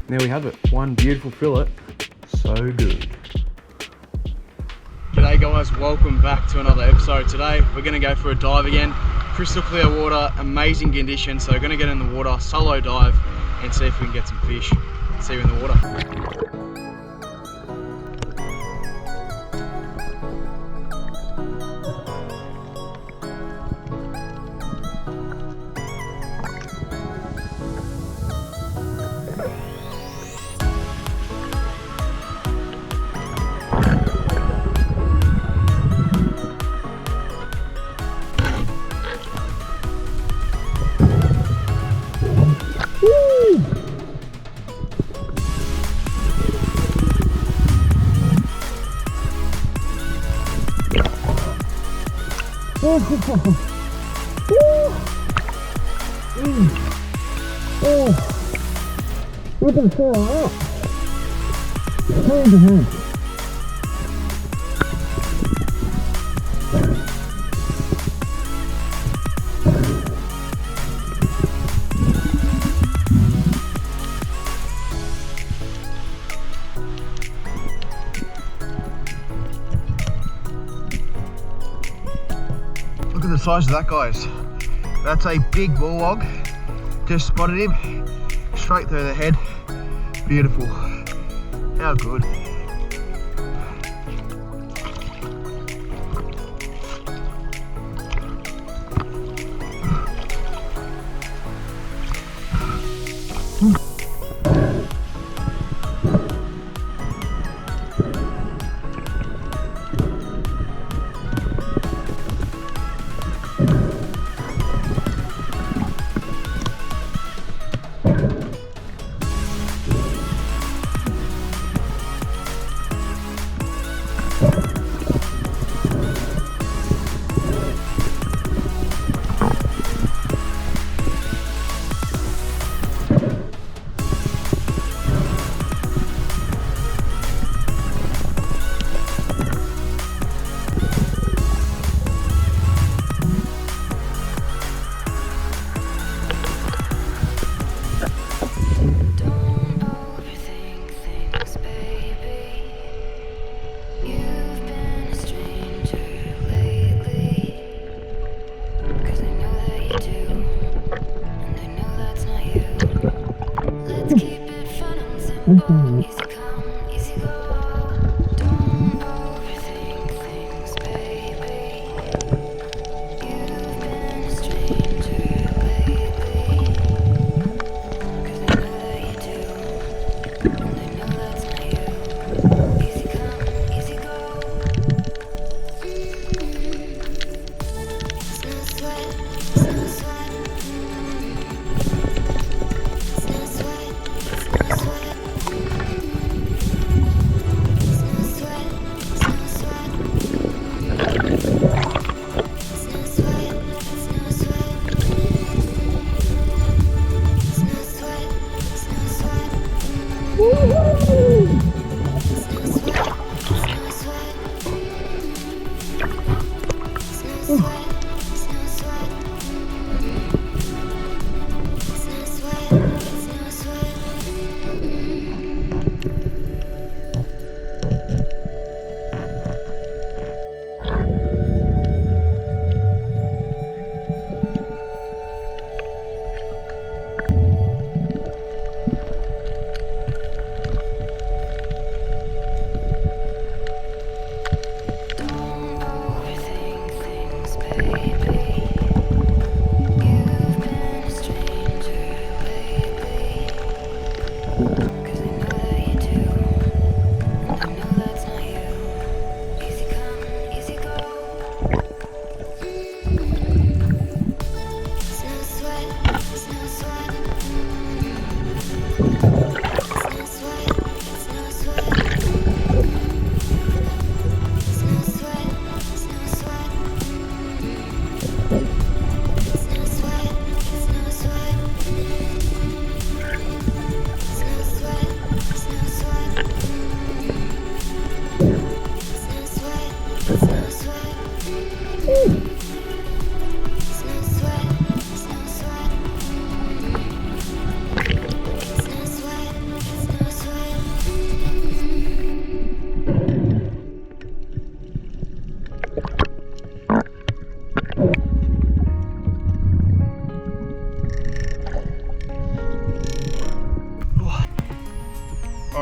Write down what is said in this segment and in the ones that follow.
there we have it, one beautiful fillet, so good. G'day guys, welcome back to another episode. Today we're going to go for a dive again. Crystal clear water, amazing conditions, so we're going to get in the water, solo dive, and see if we can get some fish. See you in the water. Look at the up. Hand to hand. Look at the size of that, guys. That's a big bullwog. Just spotted him straight through the head. Beautiful. How good.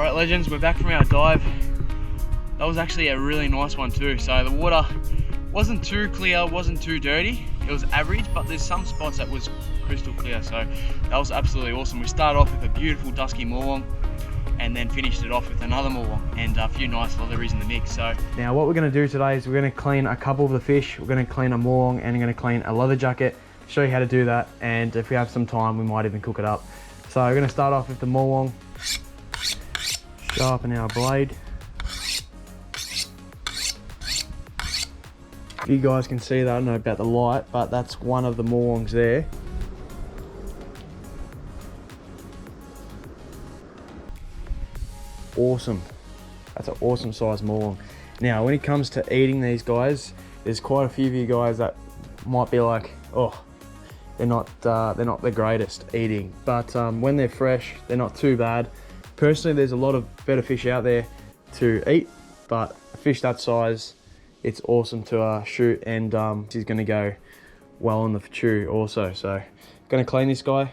Alright legends, we're back from our dive. That was actually a really nice one too. So the water wasn't too clear, wasn't too dirty. It was average, but there's some spots that was crystal clear. So that was absolutely awesome. We started off with a beautiful dusky morlong and then finished it off with another morlong and a few nice leatheries in the mix. So now what we're going to do today is we're going to clean a couple of the fish. We're going to clean a morlong and we're going to clean a leather jacket. Show you how to do that, and if we have some time we might even cook it up. So we're going to start off with the morlong. Sharpen our blade. You guys can see that, I don't know about the light, but that's one of the morlongs there. Awesome. That's an awesome size morlong. Now when it comes to eating these guys, there's quite a few of you guys that might be like, oh, they're not the greatest eating, but when they're fresh, they're not too bad. Personally, there's a lot of better fish out there to eat, but a fish that size, it's awesome to shoot, and he's going to go well on the chew also. So going to clean this guy.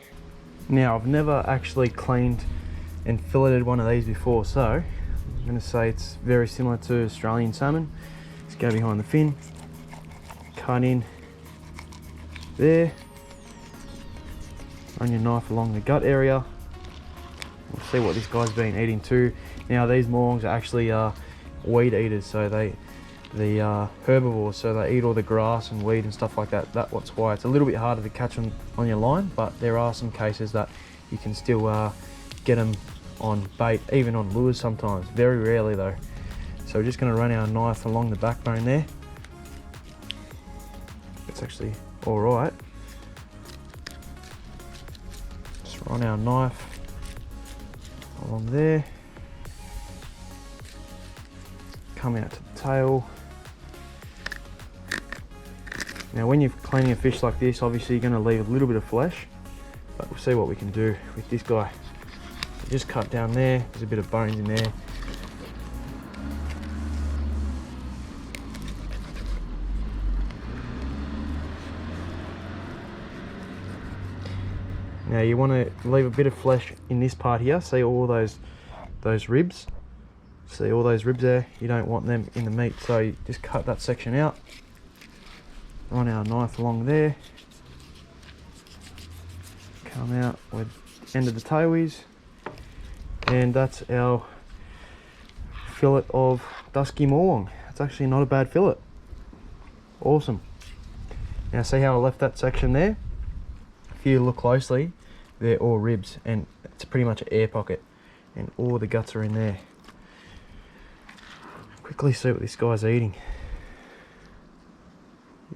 Now I've never actually cleaned and filleted one of these before, so I'm going to say it's very similar to Australian salmon. Let's go behind the fin, cut in there, run your knife along the gut area. We'll see what this guy's been eating too. Now these morlongs are actually weed eaters, so the herbivores, so they eat all the grass and weed and stuff like that. That's why it's a little bit harder to catch them on your line, but there are some cases that you can still get them on bait, even on lures sometimes, very rarely though. So we're just going to run our knife along the backbone there. It's actually all right. Just run our knife along there, come out to the tail. Now when you're cleaning a fish like this, obviously you're going to leave a little bit of flesh, but we'll see what we can do with this guy. So just cut down there, there's a bit of bones in there. Now you want to leave a bit of flesh in this part here. See all those ribs? See all those ribs there? You don't want them in the meat, so you just cut that section out. Run our knife along there. Come out where the end of the tail is. And that's our fillet of dusky morlong. It's actually not a bad fillet. Awesome. Now see how I left that section there? If you look closely, they're all ribs, and it's pretty much an air pocket, and all the guts are in there. Quickly see what this guy's eating.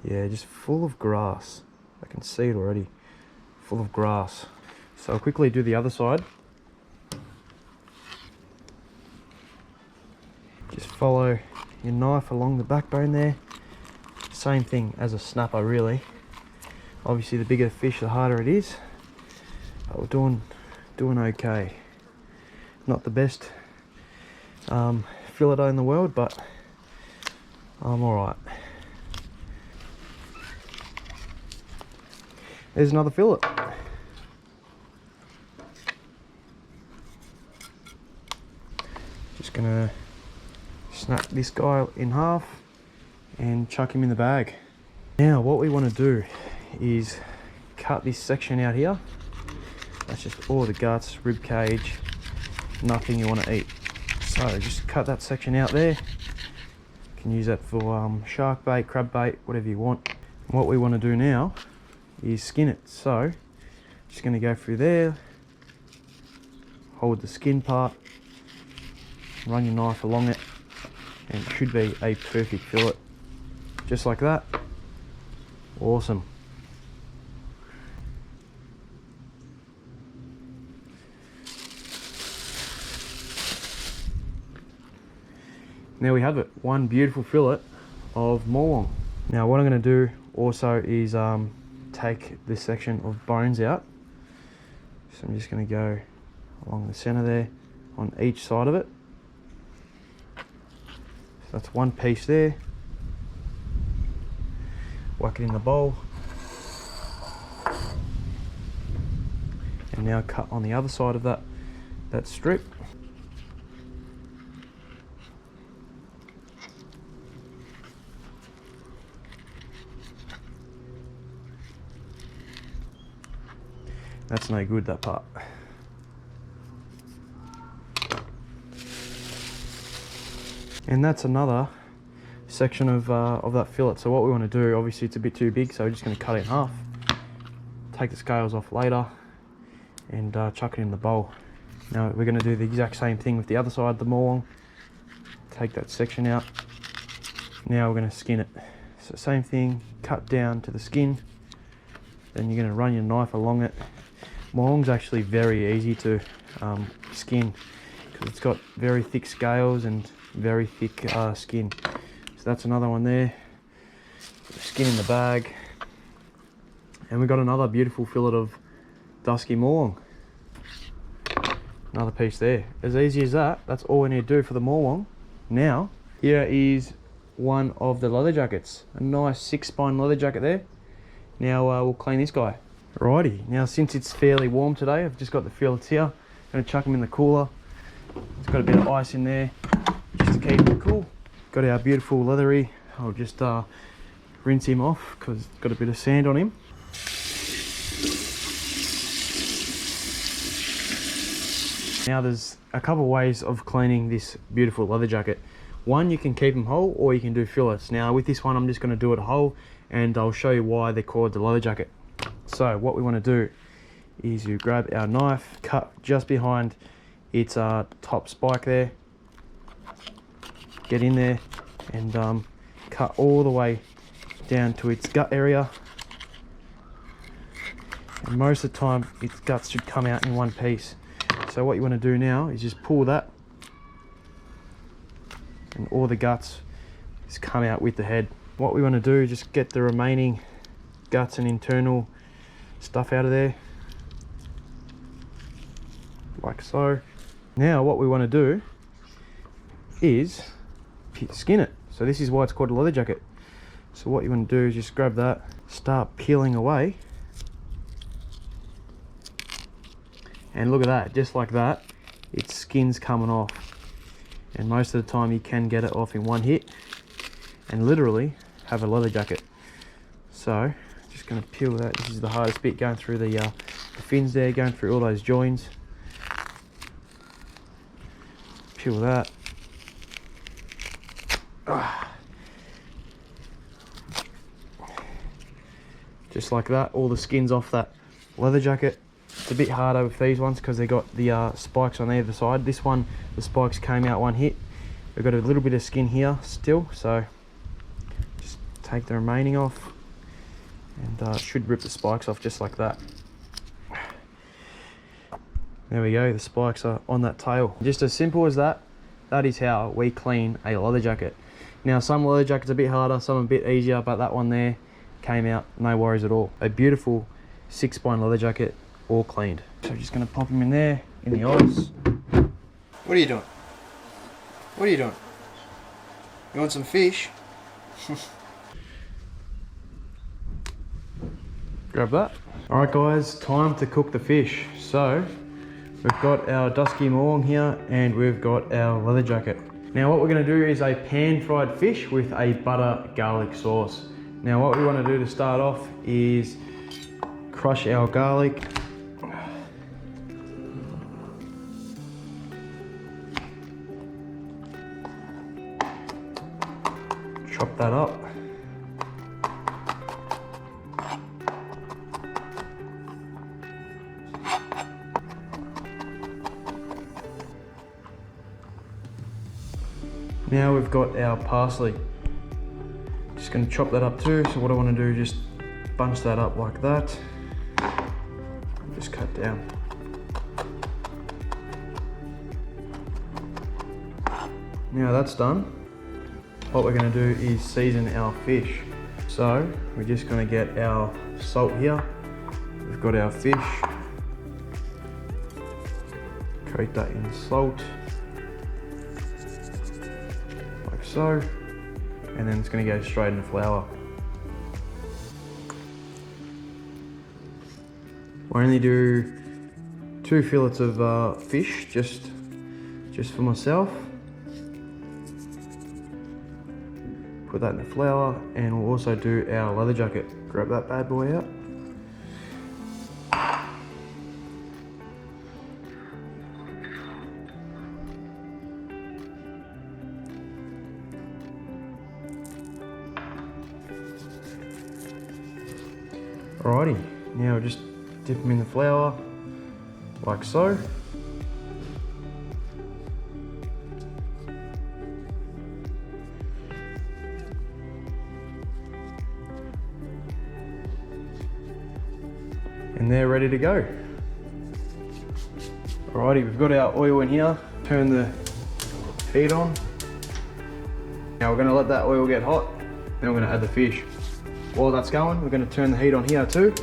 Yeah, just full of grass. I can see it already. Full of grass. So I'll quickly do the other side. Just follow your knife along the backbone there. Same thing as a snapper really. Obviously the bigger the fish, the harder it is. But we're doing okay. Not the best fillet in the world, but I'm alright. There's another fillet. Just gonna snap this guy in half and chuck him in the bag. Now what we want to do is cut this section out here. That's just all the guts, rib cage, nothing you want to eat. So just cut that section out there. You can use that for shark bait, crab bait, whatever you want. And what we want to do now is skin it. So just going to go through there, hold the skin part, run your knife along it, and it should be a perfect fillet. Just like that. Awesome. There we have it, one beautiful fillet of morlong. Now what I'm going to do also is take this section of bones out. So I'm just going to go along the center there on each side of it. So that's one piece there. Whack it in the bowl. And now cut on the other side of that strip. That's no good, that part. And that's another section of that fillet. So what we want to do, obviously it's a bit too big, so we're just going to cut it in half, take the scales off later, and chuck it in the bowl. Now we're going to do the exact same thing with the other side, the morlong. Take that section out. Now we're going to skin it. So same thing, cut down to the skin, then you're going to run your knife along it. Morlong's actually very easy to skin because it's got very thick scales and very thick skin. So that's another one there. Skin in the bag. And we've got another beautiful fillet of dusky morlong. Another piece there. As easy as that. That's all we need to do for the morlong. Now, here is one of the leather jackets. A nice 6-spine leather jacket there. Now we'll clean this guy. Alrighty, now since it's fairly warm today, I've just got the fillets here. I'm going to chuck them in the cooler. It's got a bit of ice in there just to keep it cool. Got our beautiful leathery. I'll just rinse him off because it's got a bit of sand on him. Now there's a couple of ways of cleaning this beautiful leather jacket. One, you can keep them whole, or you can do fillets. Now with this one, I'm just going to do it whole, and I'll show you why they're called the leather jacket. So what we want to do is you grab our knife, cut just behind its top spike there, get in there and cut all the way down to its gut area. And most of the time its guts should come out in one piece. So what you want to do now is just pull that, and all the guts just come out with the head. What we want to do is just get the remaining guts and internal stuff out of there, like so. Now what we want to do is skin it. So this is why it's called a leather jacket. So what you want to do is just grab that, start peeling away, and look at that, just like that, its skin's coming off. And most of the time you can get it off in one hit and literally have a leather jacket. So just going to peel that. This is the hardest bit, going through the fins there, going through all those joins. Peel that. Just like that, all the skin's off that leather jacket. It's a bit harder with these ones because they got the spikes on either side. This one, the spikes came out one hit. We've got a little bit of skin here still, so just take the remaining off, and should rip the spikes off just like that. There we go, the spikes are on that tail. Just as simple as that. That is how we clean a leather jacket. Now some leather jackets are a bit harder, some a bit easier, but that one there came out no worries at all. A beautiful 6-spine leather jacket, all cleaned. So I'm just going to pop them in there, in the ice. What are you doing? What are you doing? You want some fish? Grab that. Alright guys, time to cook the fish. So we've got our dusky morlong here, and we've got our leather jacket. Now what we're going to do is a pan-fried fish with a butter garlic sauce. Now what we want to do to start off is crush our garlic. Chop that up. Now we've got our parsley. Just going to chop that up too. So what I want to do is just bunch that up like that. Just cut down. Now that's done. What we're going to do is season our fish. So we're just going to get our salt here. We've got our fish. Coat that in salt. Like so. And then it's going to go straight in the flour. I only do 2 fillets of fish just for myself. Put that in the flour, and we'll also do our leather jacket. Grab that bad boy out. Alrighty, now just dip them in the flour, like so. And they're ready to go. Alrighty, we've got our oil in here. Turn the heat on. Now we're gonna let that oil get hot. Then we're gonna add the fish. While that's going, we're gonna turn the heat on here too.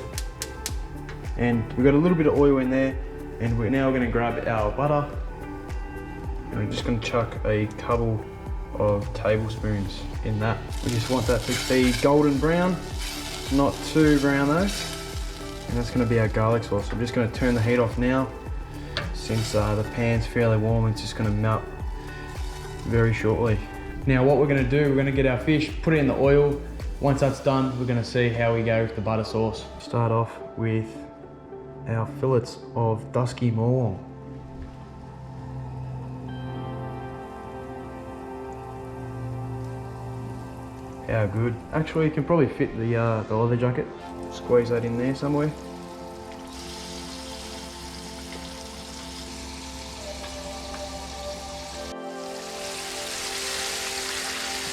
And we've got a little bit of oil in there. And we're now gonna grab our butter. And we're just gonna chuck a couple of tablespoons in that. We just want that to be golden brown, not too brown though. And that's gonna be our garlic sauce. I'm just gonna turn the heat off now. Since the pan's fairly warm, it's just gonna melt very shortly. Now what we're gonna do, we're gonna get our fish, put it in the oil. Once that's done, we're gonna see how we go with the butter sauce. Start off with our fillets of dusky morwong. How good. Actually, you can probably fit the leather jacket. Squeeze that in there somewhere.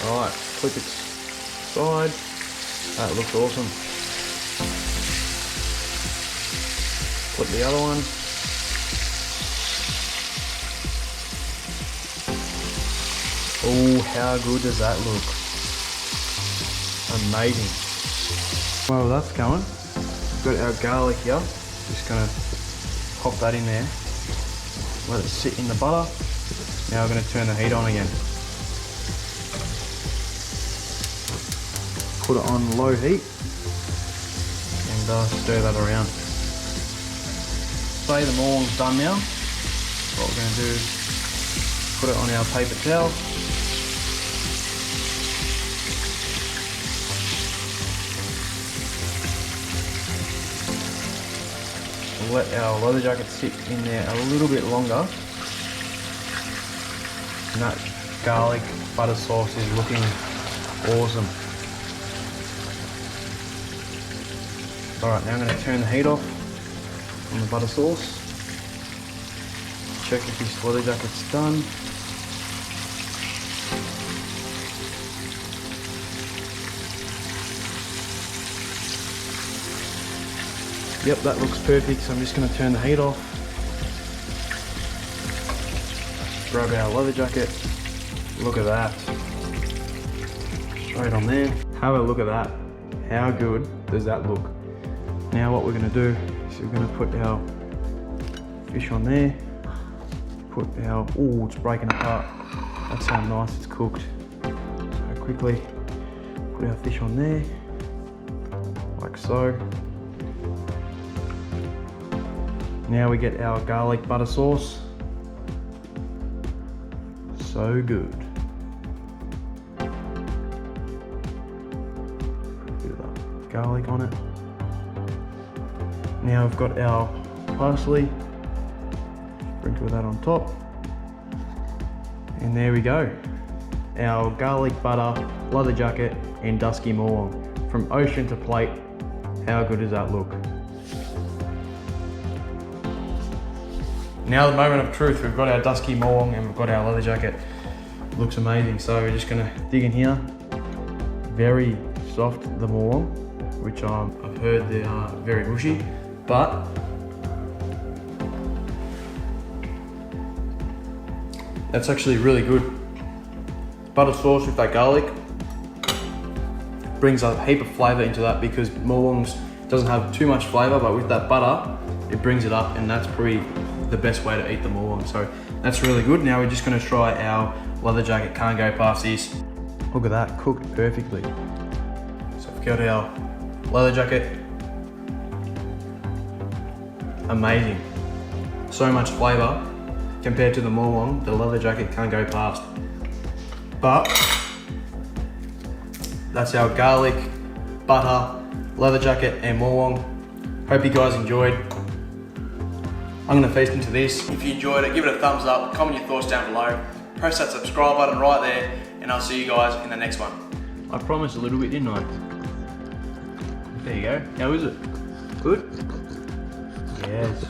Alright, click its side. That looks awesome. Flip the other one. Oh, how good does that look? Amazing. Well, that's going. We've got our garlic here. Just gonna pop that in there. Let it sit in the butter. Now we're gonna turn the heat on again. Put it on low heat and stir that around. Say the morwong's done now. What we're going to do is put it on our paper towel. We'll let our leather jacket sit in there a little bit longer. And that garlic butter sauce is looking awesome. Alright, now I'm going to turn the heat off on the butter sauce. Check if this leather jacket's done. Yep, that looks perfect, so I'm just going to turn the heat off. Grab our leather jacket. Look at that. Straight on there. Have a look at that. How good does that look? Now what we're going to do is we're going to put our fish on there. Put our, oh, it's breaking apart. That's how nice it's cooked. So quickly put our fish on there, like so. Now we get our garlic butter sauce. So good. Put a bit of that garlic on it. Now we've got our parsley, sprinkle that on top, and there we go. Our garlic butter, leather jacket, and dusky morwong. From ocean to plate, how good does that look? Now the moment of truth, we've got our dusky morwong and we've got our leather jacket. Looks amazing, so we're just gonna dig in here. Very soft, the morwong, which I've heard they are very mushy. But that's actually really good. Butter sauce with that garlic brings a heap of flavour into that, because morwongs doesn't have too much flavour, but with that butter, it brings it up, and that's probably the best way to eat the morwong. So that's really good. Now we're just going to try our leather jacket. Can't go past this. Look at that, cooked perfectly. So we've got our leather jacket. Amazing. So much flavour compared to the morwong. The leather jacket can't go past. But that's our garlic, butter, leather jacket and morwong. Hope you guys enjoyed. I'm gonna feast into this. If you enjoyed it, give it a thumbs up, comment your thoughts down below. Press that subscribe button right there, and I'll see you guys in the next one. I promised a little bit, didn't I? There you go. How is it? Good? Yes.